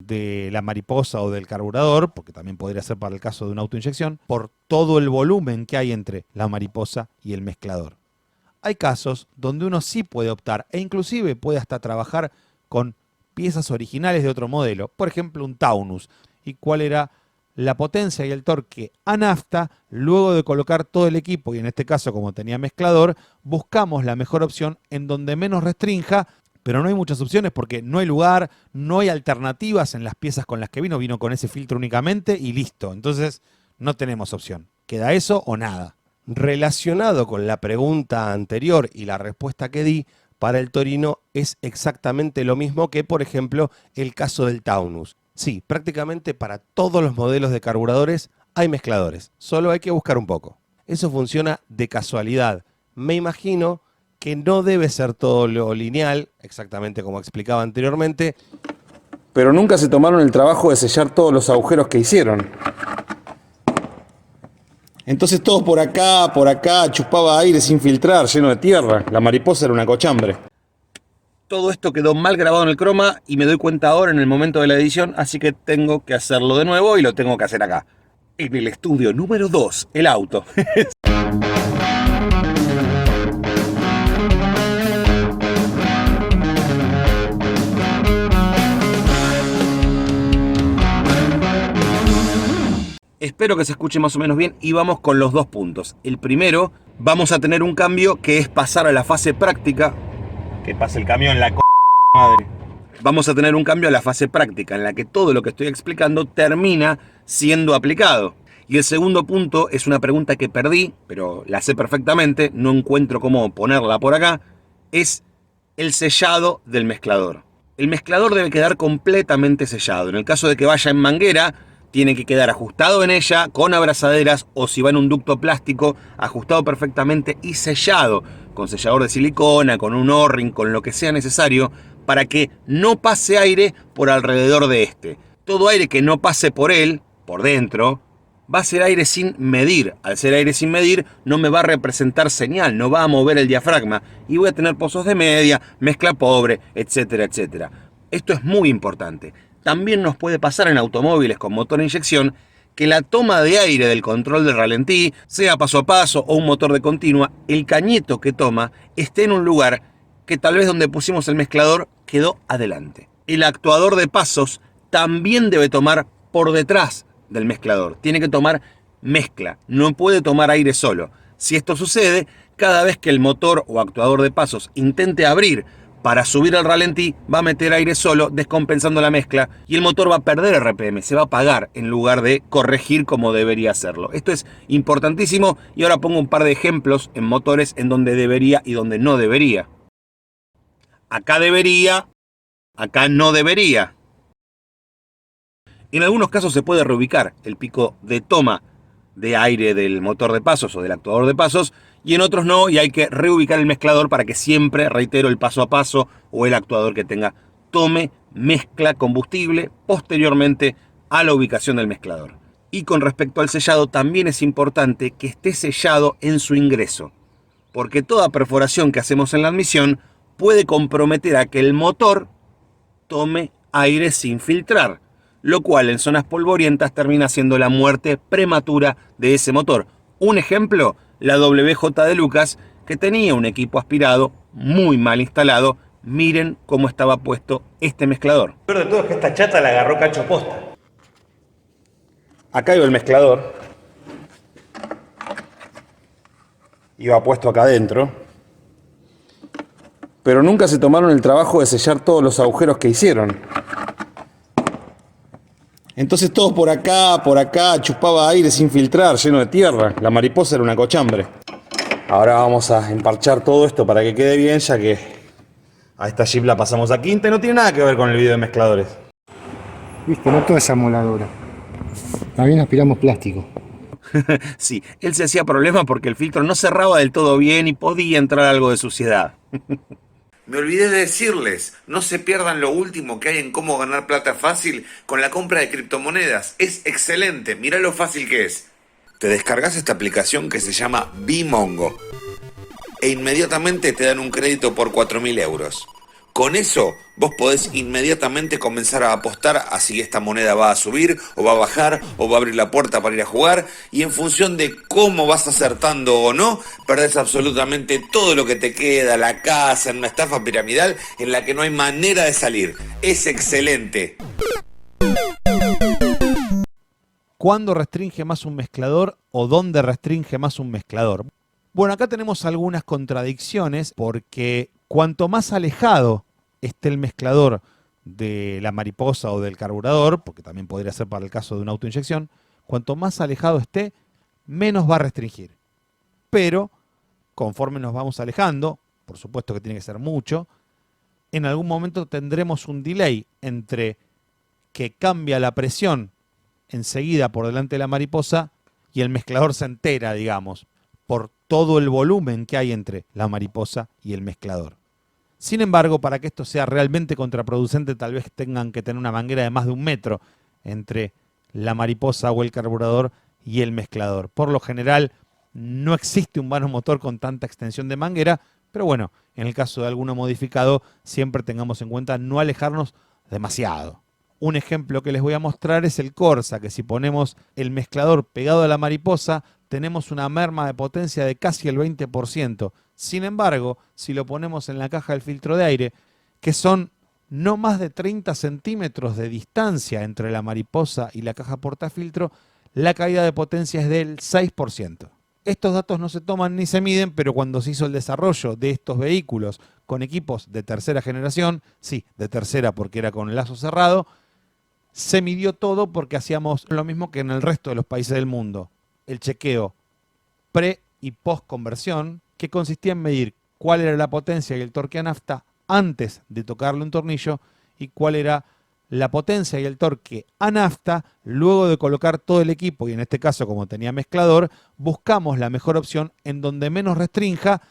de la mariposa o del carburador, porque también podría ser para el caso de una autoinyección, por todo el volumen que hay entre la mariposa y el mezclador. Hay casos donde uno sí puede optar e inclusive puede hasta trabajar con piezas originales de otro modelo, por ejemplo un Taunus, y cuál era la potencia y el torque a nafta. Luego de colocar todo el equipo, y en este caso como tenía mezclador, buscamos la mejor opción en donde menos restrinja, pero no hay muchas opciones porque no hay lugar, no hay alternativas en las piezas con las que vino con ese filtro únicamente y listo. Entonces no tenemos opción. Queda eso o nada. Relacionado con la pregunta anterior y la respuesta que di, para el Torino es exactamente lo mismo que, por ejemplo, el caso del Taunus. Sí, prácticamente para todos los modelos de carburadores hay mezcladores, solo hay que buscar un poco. Eso funciona de casualidad. Me imagino que no debe ser todo lo lineal, exactamente como explicaba anteriormente, pero nunca se tomaron el trabajo de sellar todos los agujeros que hicieron. Entonces todo por acá, chupaba aire sin filtrar, lleno de tierra. La mariposa era una cochambre. Todo esto quedó mal grabado en el croma y me doy cuenta ahora en el momento de la edición, así que tengo que hacerlo de nuevo y lo tengo que hacer acá. En el estudio número 2, el auto. Espero que se escuche más o menos bien y vamos con los dos puntos. El primero, vamos a tener un cambio que es pasar a la fase práctica. Que pase el camión, la Madre. Vamos a tener un cambio a la fase práctica en la que todo lo que estoy explicando termina siendo aplicado. Y el segundo punto es una pregunta que perdí, pero la sé perfectamente, no encuentro cómo ponerla por acá, es el sellado del mezclador. El mezclador debe quedar completamente sellado. En el caso de que vaya en manguera, tiene que quedar ajustado en ella, con abrazaderas, o si va en un ducto plástico, ajustado perfectamente y sellado, con sellador de silicona, con un O-ring, con lo que sea necesario, para que no pase aire por alrededor de este. Todo aire que no pase por él, por dentro, va a ser aire sin medir. Al ser aire sin medir, no me va a representar señal, no va a mover el diafragma, y voy a tener pozos de media, mezcla pobre, etcétera, etcétera. Esto es muy importante. También nos puede pasar en automóviles con motor a inyección que la toma de aire del control de ralentí, sea paso a paso o un motor de continua, el cañito que toma esté en un lugar que tal vez donde pusimos el mezclador quedó adelante. El actuador de pasos también debe tomar por detrás del mezclador. Tiene que tomar mezcla, no puede tomar aire solo. Si esto sucede, cada vez que el motor o actuador de pasos intente abrir para subir al ralentí, va a meter aire solo, descompensando la mezcla, y el motor va a perder RPM, se va a apagar en lugar de corregir como debería hacerlo. Esto es importantísimo y ahora pongo un par de ejemplos en motores en donde debería y donde no debería. Acá debería, acá no debería. En algunos casos se puede reubicar el pico de toma de aire del motor de pasos o del actuador de pasos, y en otros no, y hay que reubicar el mezclador para que siempre, reitero, el paso a paso o el actuador que tenga tome mezcla combustible posteriormente a la ubicación del mezclador. Y con respecto al sellado, también es importante que esté sellado en su ingreso, porque toda perforación que hacemos en la admisión puede comprometer a que el motor tome aire sin filtrar, lo cual en zonas polvorientas termina siendo la muerte prematura de ese motor. Un ejemplo, la WJ de Lucas, que tenía un equipo aspirado muy mal instalado. Miren cómo estaba puesto este mezclador. Lo peor de todo es que esta chata la agarró cacho posta. Acá iba el mezclador. Iba puesto acá adentro. Pero nunca se tomaron el trabajo de sellar todos los agujeros que hicieron. Entonces todo por acá, chupaba aire sin filtrar, lleno de tierra. La mariposa era una cochambre. Ahora vamos a emparchar todo esto para que quede bien, ya que a esta Jeep la pasamos a quinta y no tiene nada que ver con el video de mezcladores. Viste, no toda esa moladora. También aspiramos plástico. Sí, él se hacía problema porque el filtro no cerraba del todo bien y podía entrar algo de suciedad. Me olvidé de decirles, no se pierdan lo último que hay en cómo ganar plata fácil con la compra de criptomonedas. Es excelente, mirá lo fácil que es. Te descargas esta aplicación que se llama Bimongo e inmediatamente te dan un crédito por 4.000 euros. Con eso, vos podés inmediatamente comenzar a apostar a si esta moneda va a subir o va a bajar o va a abrir la puerta para ir a jugar, y en función de cómo vas acertando o no, perdés absolutamente todo lo que te queda, la casa, en una estafa piramidal en la que no hay manera de salir. Es excelente. ¿Cuándo restringe más un mezclador o dónde restringe más un mezclador? Bueno, acá tenemos algunas contradicciones porque cuanto más alejado esté el mezclador de la mariposa o del carburador, porque también podría ser para el caso de una autoinyección, cuanto más alejado esté, menos va a restringir. Pero, conforme nos vamos alejando, por supuesto que tiene que ser mucho, en algún momento tendremos un delay entre que cambia la presión enseguida por delante de la mariposa y el mezclador se entera, digamos, por todo el volumen que hay entre la mariposa y el mezclador. Sin embargo, para que esto sea realmente contraproducente, tal vez tengan que tener una manguera de más de 1 metro entre la mariposa o el carburador y el mezclador. Por lo general, no existe un vano motor con tanta extensión de manguera, pero bueno, en el caso de alguno modificado, siempre tengamos en cuenta no alejarnos demasiado. Un ejemplo que les voy a mostrar es el Corsa, que si ponemos el mezclador pegado a la mariposa, tenemos una merma de potencia de casi el 20%. Sin embargo, si lo ponemos en la caja del filtro de aire, que son no más de 30 centímetros de distancia entre la mariposa y la caja portafiltro, la caída de potencia es del 6%. Estos datos no se toman ni se miden, pero cuando se hizo el desarrollo de estos vehículos con equipos de tercera generación, sí, de tercera porque era con el lazo cerrado, se midió todo porque hacíamos lo mismo que en el resto de los países del mundo. El chequeo pre y post conversión, que consistía en medir cuál era la potencia y el torque a nafta antes de tocarle un tornillo y cuál era la potencia y el torque a nafta luego de colocar todo el equipo, y en este caso como tenía mezclador, buscamos la mejor opción en donde menos restrinja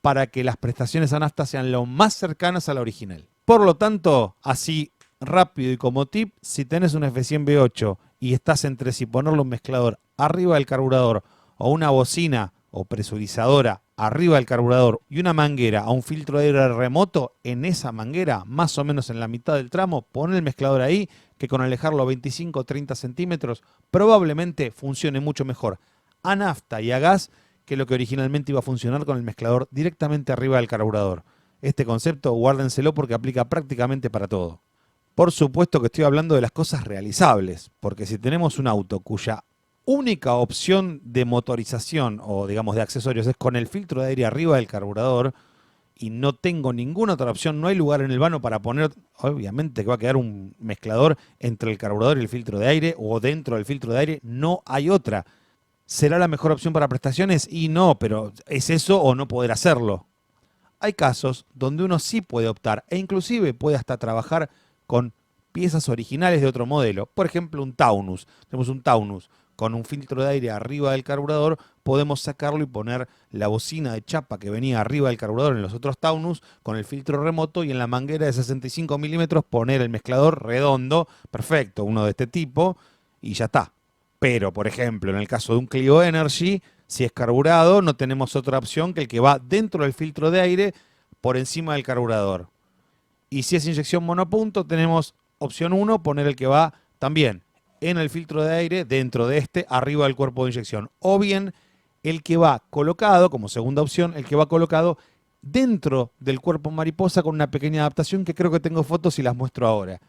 para que las prestaciones a nafta sean lo más cercanas a la original. Por lo tanto, así rápido y como tip, si tenés un F100 V8 y estás entre si ponerle un mezclador arriba del carburador o una bocina o presurizadora arriba del carburador y una manguera a un filtro de aire remoto, en esa manguera, más o menos en la mitad del tramo, pon el mezclador ahí, que con alejarlo a 25 o 30 centímetros probablemente funcione mucho mejor a nafta y a gas que lo que originalmente iba a funcionar con el mezclador directamente arriba del carburador. Este concepto guárdenselo porque aplica prácticamente para todo. Por supuesto que estoy hablando de las cosas realizables, porque si tenemos un auto cuya única opción de motorización o digamos de accesorios es con el filtro de aire arriba del carburador y no tengo ninguna otra opción, no hay lugar en el vano para poner, obviamente que va a quedar un mezclador entre el carburador y el filtro de aire o dentro del filtro de aire, no hay otra. ¿Será la mejor opción para prestaciones? Y no, pero es eso o no poder hacerlo. Hay casos donde uno sí puede optar e inclusive puede hasta trabajar con piezas originales de otro modelo. Por ejemplo, un Taunus. Tenemos un Taunus con un filtro de aire arriba del carburador, podemos sacarlo y poner la bocina de chapa que venía arriba del carburador en los otros Taunus con el filtro remoto y en la manguera de 65 milímetros poner el mezclador redondo, perfecto, uno de este tipo, y ya está. Pero, por ejemplo, en el caso de un Clio Energy, si es carburado, no tenemos otra opción que el que va dentro del filtro de aire por encima del carburador. Y si es inyección monopunto, tenemos opción 1, poner el que va también en el filtro de aire, dentro de este, arriba del cuerpo de inyección. O bien el que va colocado, como segunda opción, el que va colocado dentro del cuerpo mariposa con una pequeña adaptación que creo que tengo fotos y las muestro ahora.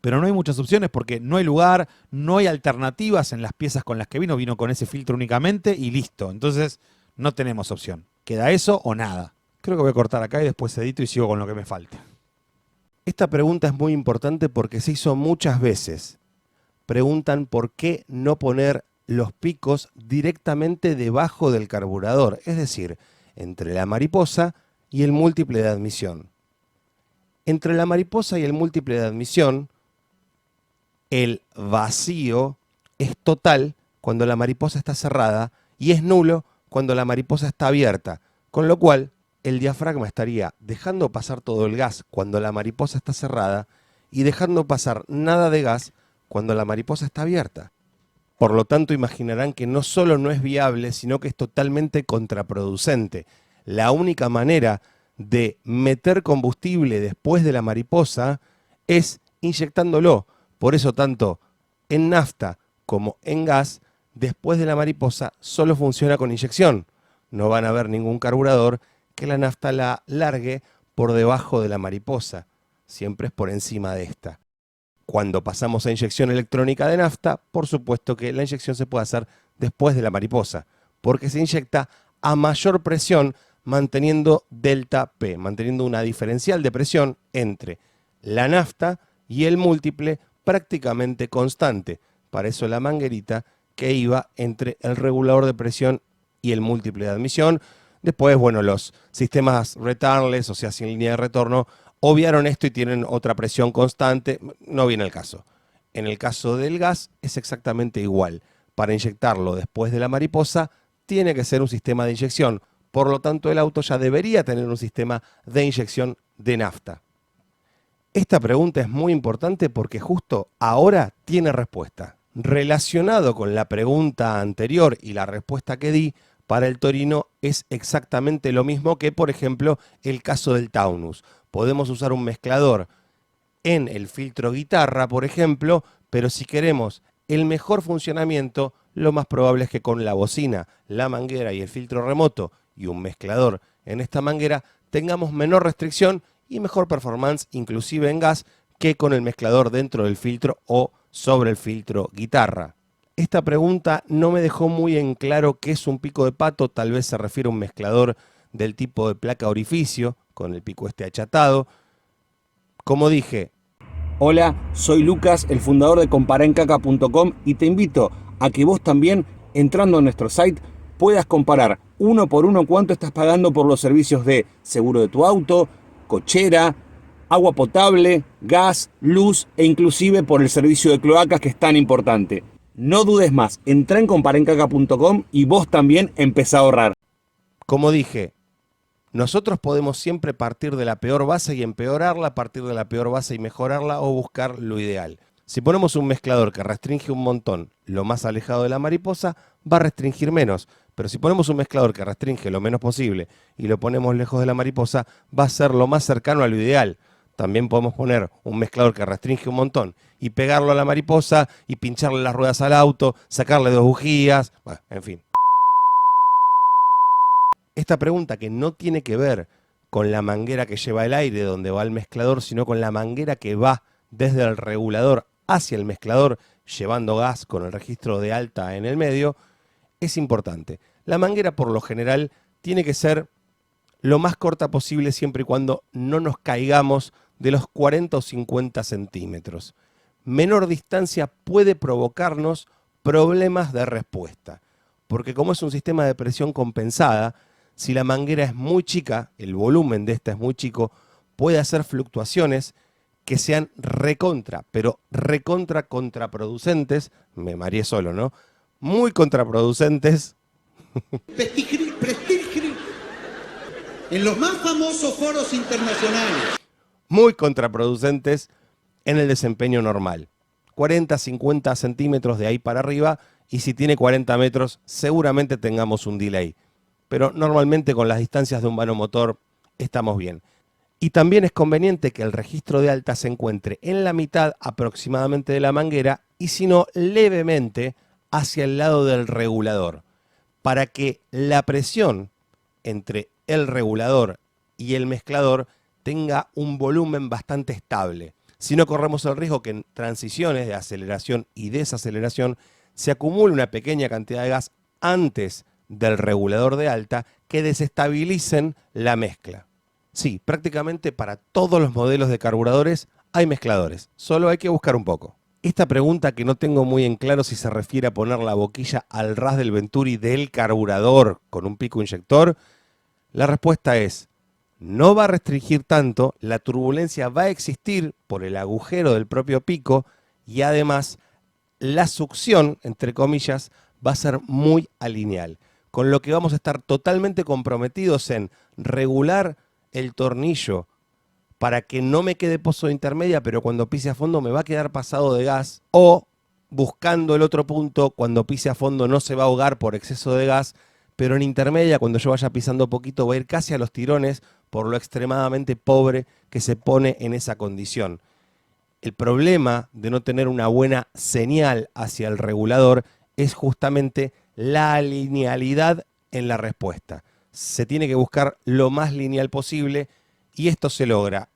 Pero no hay muchas opciones porque no hay lugar, no hay alternativas en las piezas con las que vino con ese filtro únicamente y listo. Entonces no tenemos opción. Queda eso o nada. Creo que voy a cortar acá y después edito y sigo con lo que me falta. Esta pregunta es muy importante porque se hizo muchas veces. Preguntan por qué no poner los picos directamente debajo del carburador, es decir, entre la mariposa y el múltiple de admisión. Entre la mariposa y el múltiple de admisión, el vacío es total cuando la mariposa está cerrada y es nulo cuando la mariposa está abierta, con lo cual el diafragma estaría dejando pasar todo el gas cuando la mariposa está cerrada y dejando pasar nada de gas cuando la mariposa está abierta. Por lo tanto, imaginarán que no solo no es viable, sino que es totalmente contraproducente. La única manera de meter combustible después de la mariposa es inyectándolo. Por eso tanto en nafta como en gas, después de la mariposa solo funciona con inyección. No van a ver ningún carburador que la nafta la largue por debajo de la mariposa. Siempre es por encima de esta. Cuando pasamos a inyección electrónica de nafta, por supuesto que la inyección se puede hacer después de la mariposa, porque se inyecta a mayor presión manteniendo delta P, manteniendo una diferencial de presión entre la nafta y el múltiple prácticamente constante. Para eso la manguerita que iba entre el regulador de presión y el múltiple de admisión. Después, bueno, los sistemas retardless, o sea, sin línea de retorno, obviaron esto y tienen otra presión constante. No viene el caso. En el caso del gas es exactamente igual. Para inyectarlo después de la mariposa, tiene que ser un sistema de inyección. Por lo tanto, el auto ya debería tener un sistema de inyección de nafta. Esta pregunta es muy importante porque justo ahora tiene respuesta. Relacionado con la pregunta anterior y la respuesta que di, para el Torino es exactamente lo mismo que, por ejemplo, el caso del Taunus. Podemos usar un mezclador en el filtro guitarra, por ejemplo, pero si queremos el mejor funcionamiento, lo más probable es que con la bocina, la manguera y el filtro remoto y un mezclador en esta manguera tengamos menor restricción y mejor performance, inclusive en gas, que con el mezclador dentro del filtro o sobre el filtro guitarra. Esta pregunta no me dejó muy en claro qué es un pico de pato, tal vez se refiere a un mezclador del tipo de placa orificio, con el pico este achatado. Como dije, hola, soy Lucas, el fundador de comparaencaca.com y te invito a que vos también, entrando a nuestro site, puedas comparar uno por uno cuánto estás pagando por los servicios de seguro de tu auto, cochera, agua potable, gas, luz e inclusive por el servicio de cloacas que es tan importante. No dudes más, entra en comparaencaca.com y vos también empezá a ahorrar. como dije, nosotros podemos siempre partir de la peor base y empeorarla, partir de la peor base y mejorarla o buscar lo ideal. Si ponemos un mezclador que restringe un montón lo más alejado de la mariposa, va a restringir menos. Pero si ponemos un mezclador que restringe lo menos posible y lo ponemos lejos de la mariposa, va a ser lo más cercano a lo ideal. También podemos poner un mezclador que restringe un montón y pegarlo a la mariposa y pincharle las ruedas al auto, sacarle 2 bujías, bueno, en fin. Esta pregunta que no tiene que ver con la manguera que lleva el aire donde va el mezclador, sino con la manguera que va desde el regulador hacia el mezclador, llevando gas con el registro de alta en el medio, es importante. La manguera por lo general tiene que ser lo más corta posible siempre y cuando no nos caigamos de los 40 o 50 centímetros. Menor distancia puede provocarnos problemas de respuesta, porque como es un sistema de presión compensada, si la manguera es muy chica, el volumen de esta es muy chico, puede hacer fluctuaciones que sean pero recontra contraproducentes, me mareé solo, ¿no? Muy contraproducentes. Prestigio en los más famosos foros internacionales. Muy contraproducentes en el desempeño normal. 40, 50 centímetros de ahí para arriba y si tiene 40 metros seguramente tengamos un delay. Pero normalmente con las distancias de un vano motor estamos bien. Y también es conveniente que el registro de alta se encuentre en la mitad aproximadamente de la manguera y si no levemente hacia el lado del regulador, para que la presión entre el regulador y el mezclador tenga un volumen bastante estable. Si no corremos el riesgo que en transiciones de aceleración y desaceleración se acumule una pequeña cantidad de gas antes del regulador de alta que desestabilicen la mezcla. Sí, prácticamente para todos los modelos de carburadores hay mezcladores, solo hay que buscar un poco. Esta pregunta que no tengo muy en claro si se refiere a poner la boquilla al ras del Venturi del carburador con un pico inyector, la respuesta es, no va a restringir tanto, la turbulencia va a existir por el agujero del propio pico y además la succión, entre comillas, va a ser muy alineal, con lo que vamos a estar totalmente comprometidos en regular el tornillo para que no me quede pozo de intermedia, pero cuando pise a fondo me va a quedar pasado de gas, o buscando el otro punto, cuando pise a fondo no se va a ahogar por exceso de gas, pero en intermedia, cuando yo vaya pisando poquito, va a ir casi a los tirones por lo extremadamente pobre que se pone en esa condición. El problema de no tener una buena señal hacia el regulador es justamente la linealidad en la respuesta. Se tiene que buscar lo más lineal posible y esto se logra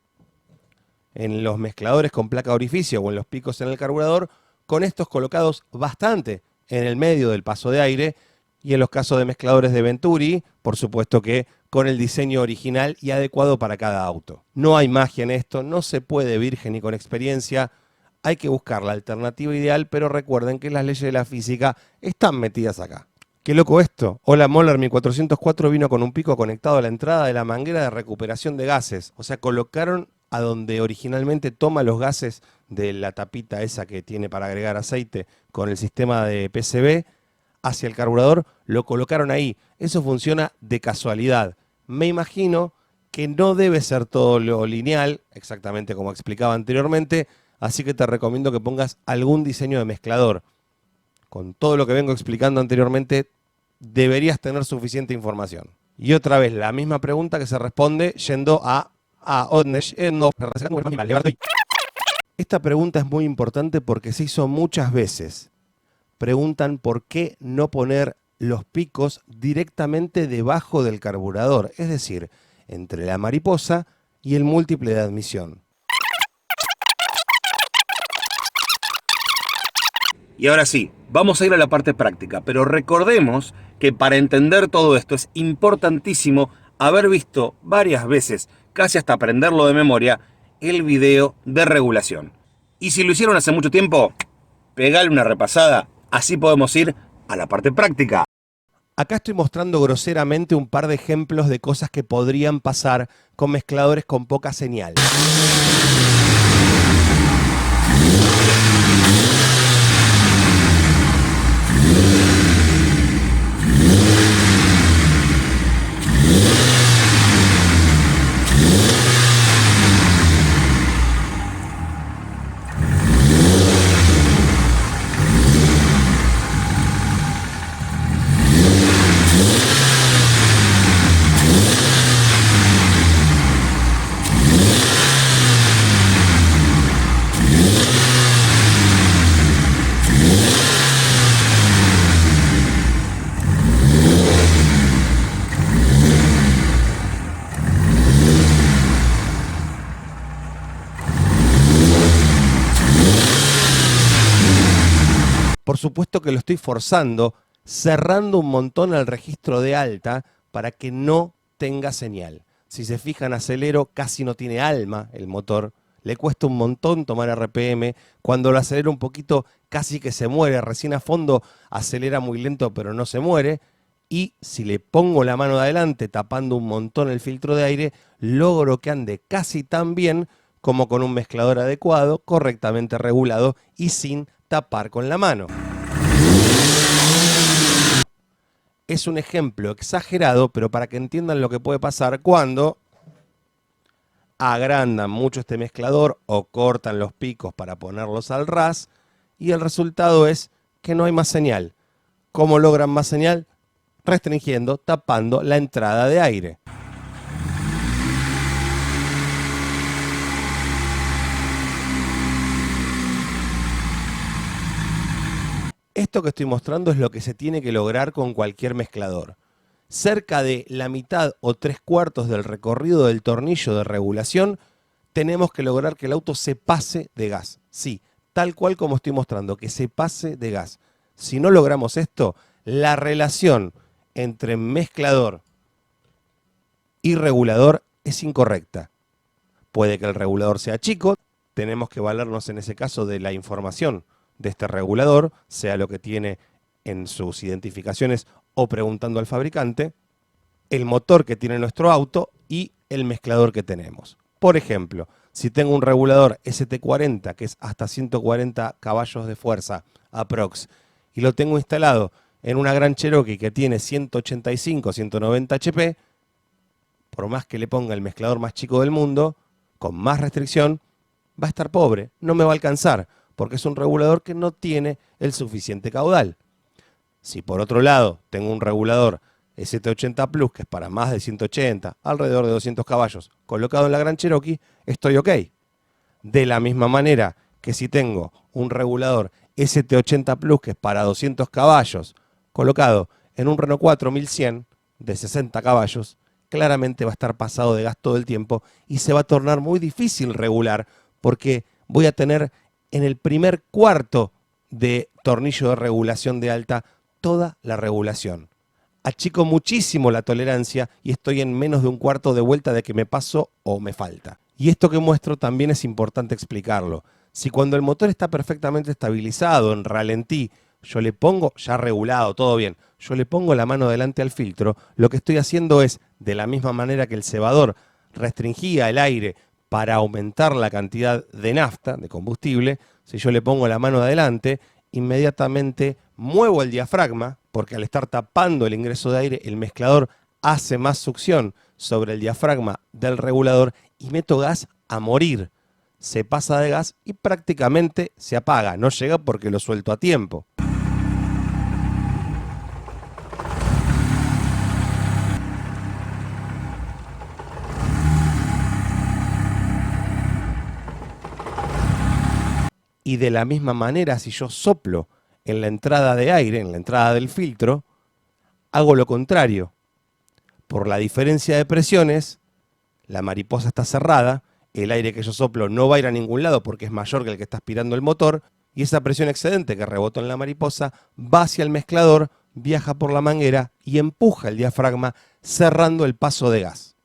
en los mezcladores con placa orificio o en los picos en el carburador, con estos colocados bastante en el medio del paso de aire, y en los casos de mezcladores de Venturi, por supuesto que con el diseño original y adecuado para cada auto. No hay magia en esto, no se puede virgen ni con experiencia, hay que buscar la alternativa ideal, pero recuerden que las leyes de la física están metidas acá. Qué loco esto. Hola Moller 1404 vino con un pico conectado a la entrada de la manguera de recuperación de gases. O sea, colocaron a donde originalmente toma los gases de la tapita esa que tiene para agregar aceite con el sistema de PCB hacia el carburador, lo colocaron ahí. Eso funciona de casualidad. Me imagino que no debe ser todo lo lineal, exactamente como explicaba anteriormente, así que te recomiendo que pongas algún diseño de mezclador. Con todo lo que vengo explicando anteriormente, deberías tener suficiente información. Y otra vez, la misma pregunta que se responde yendo a esta pregunta es muy importante porque se hizo muchas veces. Preguntan por qué no poner los picos directamente debajo del carburador, es decir, entre la mariposa y el múltiple de admisión. Y ahora sí, vamos a ir a la parte práctica, pero recordemos que para entender todo esto es importantísimo haber visto varias veces, casi hasta aprenderlo de memoria, el video de regulación. Y si lo hicieron hace mucho tiempo, pegale una repasada, así podemos ir a la parte práctica. Acá estoy mostrando groseramente un par de ejemplos de cosas que podrían pasar con mezcladores con poca señal. Por supuesto que lo estoy forzando, cerrando un montón el registro de alta para que no tenga señal. Si se fijan, acelero, casi no tiene alma el motor, le cuesta un montón tomar RPM, cuando lo acelero un poquito casi que se muere, recién a fondo acelera muy lento pero no se muere, y si le pongo la mano de adelante tapando un montón el filtro de aire, logro que ande casi tan bien como con un mezclador adecuado, correctamente regulado y sin tapar con la mano. Es un ejemplo exagerado, pero para que entiendan lo que puede pasar cuando agrandan mucho este mezclador o cortan los picos para ponerlos al ras y el resultado es que no hay más señal. ¿Cómo logran más señal? Restringiendo, tapando la entrada de aire. Esto que estoy mostrando es lo que se tiene que lograr con cualquier mezclador. Cerca de la mitad o 3/4 del recorrido del tornillo de regulación, tenemos que lograr que el auto se pase de gas. Sí, tal cual como estoy mostrando, que se pase de gas. Si no logramos esto, la relación entre mezclador y regulador es incorrecta. Puede que el regulador sea chico, tenemos que valernos en ese caso de la información de este regulador, sea lo que tiene en sus identificaciones o preguntando al fabricante, el motor que tiene nuestro auto y el mezclador que tenemos. Por ejemplo, si tengo un regulador ST40 que es hasta 140 caballos de fuerza aprox y lo tengo instalado en una Gran Cherokee que tiene 185, 190 HP, por más que le ponga el mezclador más chico del mundo, con más restricción, va a estar pobre, no me va a alcanzar, porque es un regulador que no tiene el suficiente caudal. Si por otro lado tengo un regulador ST80 Plus, que es para más de 180, alrededor de 200 caballos, colocado en la Gran Cherokee, estoy ok. De la misma manera que si tengo un regulador ST80 Plus, que es para 200 caballos, colocado en un Renault 4 1100 de 60 caballos, claramente va a estar pasado de gas todo el tiempo y se va a tornar muy difícil regular porque voy a tener en el primer cuarto de tornillo de regulación de alta toda la regulación. Achico muchísimo la tolerancia y estoy en menos de un cuarto de vuelta de que me paso o me falta. Y esto que muestro también es importante explicarlo. Si cuando el motor está perfectamente estabilizado, en ralentí, yo le pongo, ya regulado, todo bien, yo le pongo la mano delante al filtro, lo que estoy haciendo es, de la misma manera que el cebador restringía el aire para aumentar la cantidad de nafta, de combustible, si yo le pongo la mano adelante, inmediatamente muevo el diafragma, porque al estar tapando el ingreso de aire, el mezclador hace más succión sobre el diafragma del regulador y meto gas a morir. Se pasa de gas y prácticamente se apaga. No llega porque lo suelto a tiempo. Y de la misma manera, si yo soplo en la entrada de aire, en la entrada del filtro, hago lo contrario. Por la diferencia de presiones, la mariposa está cerrada, el aire que yo soplo no va a ir a ningún lado porque es mayor que el que está aspirando el motor, y esa presión excedente que rebotó en la mariposa va hacia el mezclador, viaja por la manguera y empuja el diafragma cerrando el paso de gas.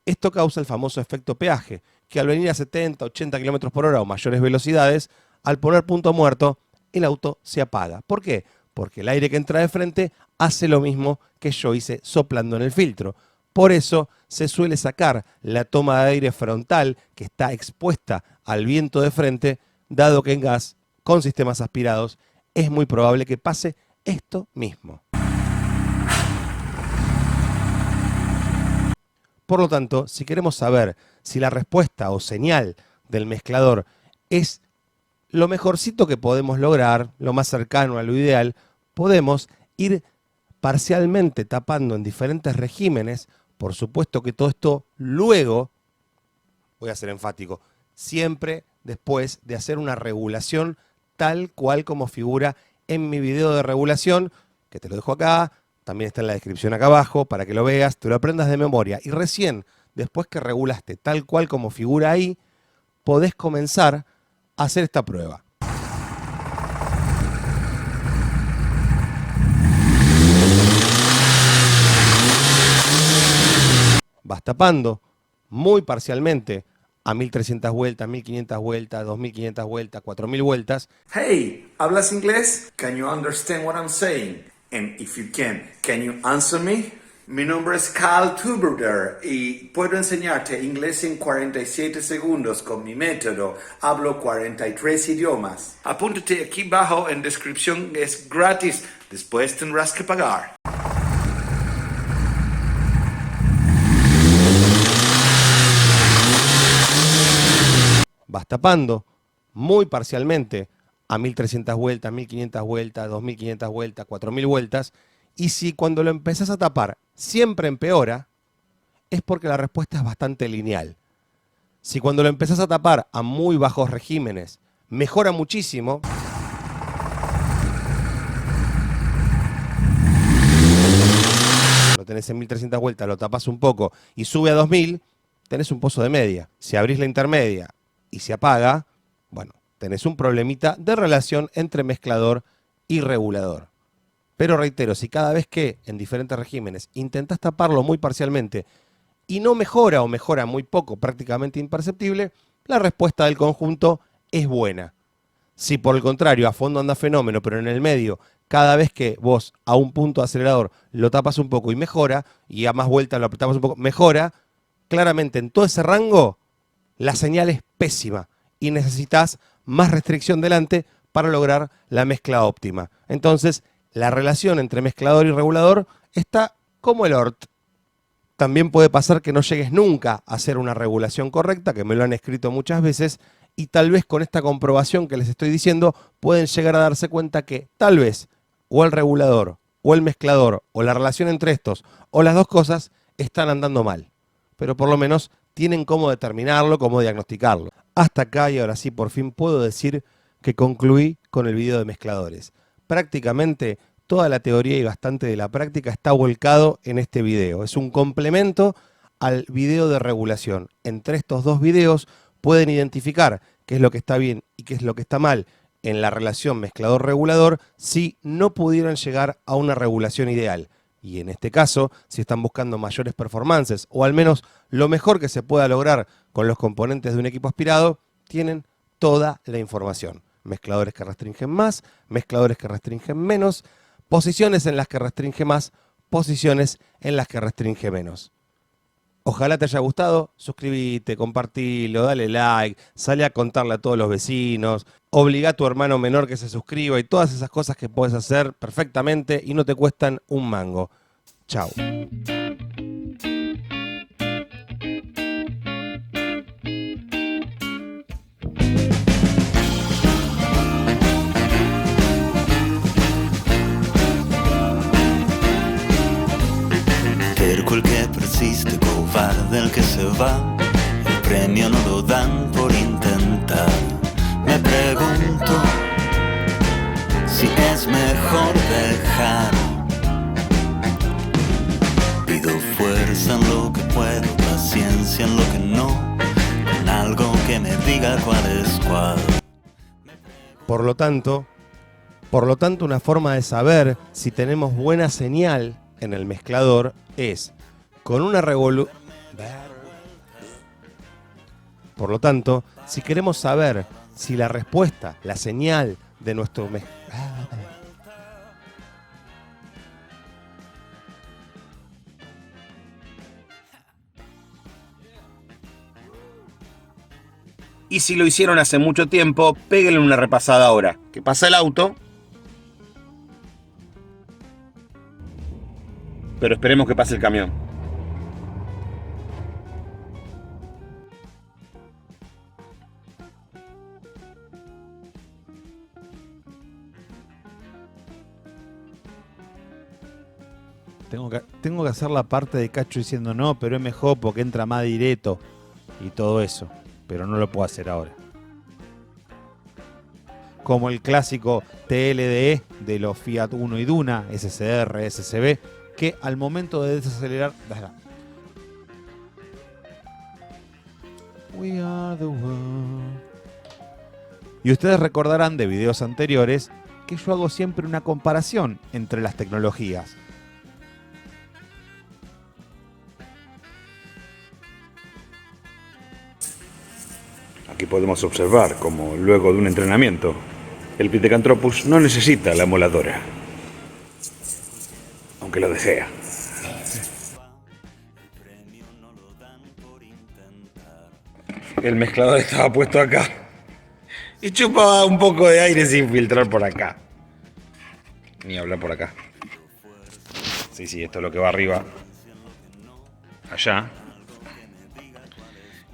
Esto causa el famoso efecto peaje, que al venir a 70, 80 km por hora o mayores velocidades, al poner punto muerto, el auto se apaga. ¿Por qué? Porque el aire que entra de frente hace lo mismo que yo hice soplando en el filtro. Por eso se suele sacar la toma de aire frontal que está expuesta al viento de frente, dado que en gas, con sistemas aspirados, es muy probable que pase esto mismo. Por lo tanto, si queremos saber si la respuesta o señal del mezclador es lo mejorcito que podemos lograr, lo más cercano a lo ideal, podemos ir parcialmente tapando en diferentes regímenes. Por supuesto que todo esto luego, voy a ser enfático, siempre después de hacer una regulación tal cual como figura en mi video de regulación, que te lo dejo acá, también está en la descripción acá abajo, para que lo veas, te lo aprendas de memoria. Y recién, después que regulaste tal cual como figura ahí, podés comenzar a hacer esta prueba. Vas tapando muy parcialmente a 1300 vueltas, 1500 vueltas, 2500 vueltas, 4000 vueltas. Hey, ¿hablas inglés? Can you understand what I'm saying? And if you can you answer me? Mi nombre es Carl Tuberder y puedo enseñarte inglés en 47 segundos con mi método. Hablo 43 idiomas. Apúntate aquí abajo en descripción, es gratis. Después tendrás que pagar. Vas tapando muy parcialmente a 1300 vueltas, 1500 vueltas, 2500 vueltas, 4000 vueltas. Y si cuando lo empezás a tapar siempre empeora, es porque la respuesta es bastante lineal. Si cuando lo empezás a tapar a muy bajos regímenes mejora muchísimo, lo tenés en 1300 vueltas, lo tapas un poco y sube a 2000, tenés un pozo de media. Si abrís la intermedia y se apaga, bueno, tenés un problemita de relación entre mezclador y regulador. Pero reitero, si cada vez que en diferentes regímenes intentás taparlo muy parcialmente y no mejora o mejora muy poco, prácticamente imperceptible, la respuesta del conjunto es buena. Si por el contrario a fondo anda fenómeno, pero en el medio, cada vez que vos a un punto de acelerador lo tapas un poco y mejora, y a más vueltas lo apretamos un poco, mejora, claramente en todo ese rango la señal es pésima y necesitas más restricción delante para lograr la mezcla óptima. Entonces, la relación entre mezclador y regulador está como el ORT. También puede pasar que no llegues nunca a hacer una regulación correcta, que me lo han escrito muchas veces, y tal vez con esta comprobación que les estoy diciendo pueden llegar a darse cuenta que tal vez o el regulador o el mezclador, o la relación entre estos, o las dos cosas, están andando mal. Pero por lo menos tienen cómo determinarlo, cómo diagnosticarlo. Hasta acá, y ahora sí, por fin puedo decir que concluí con el video de mezcladores. Prácticamente toda la teoría y bastante de la práctica está volcado en este video. Es un complemento al video de regulación. Entre estos dos videos pueden identificar qué es lo que está bien y qué es lo que está mal en la relación mezclador-regulador si no pudieran llegar a una regulación ideal. Y en este caso, si están buscando mayores performances o al menos lo mejor que se pueda lograr con los componentes de un equipo aspirado, tienen toda la información. Mezcladores que restringen más, mezcladores que restringen menos, posiciones en las que restringe más, posiciones en las que restringe menos. Ojalá te haya gustado, suscríbete, compartilo, dale like, sale a contarle a todos los vecinos, obliga a tu hermano menor que se suscriba y todas esas cosas que puedes hacer perfectamente y no te cuestan un mango. Chao. Per quel che persiste, covarde el que se va, el premio no lo dan por intentar. Me pregunto si es mejor dejar. Pido fuerza en lo que puedo, paciencia en lo que no, con algo que me diga cuál es cuál. Por lo tanto, una forma de saber si tenemos buena señal en el mezclador es con una revolución. Por lo tanto, si queremos saber si la respuesta, la señal de nuestro Y si lo hicieron hace mucho tiempo, péguenle una repasada ahora. Que pasa el auto. Pero esperemos que pase el camión. Tengo que hacer la parte de Cacho diciendo no, pero es mejor porque entra más directo y todo eso. Pero no lo puedo hacer ahora. Como el clásico TLDE de los Fiat Uno y Duna, SCR, SCB, que al momento de desacelerar... We are the world. Y ustedes recordarán de videos anteriores que yo hago siempre una comparación entre las tecnologías. Aquí podemos observar cómo luego de un entrenamiento, el Pithecanthropus no necesita la moladora, aunque lo desea. El mezclador estaba puesto acá y chupaba un poco de aire sin filtrar por acá. Ni hablar por acá. Sí, esto es lo que va arriba. Allá.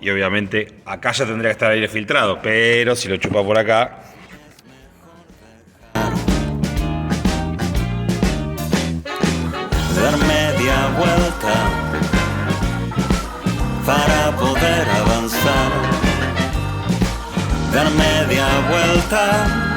Y obviamente acá ya tendría que estar aire filtrado, pero si lo chupa por acá... Dar media vuelta para poder avanzar. Dar media vuelta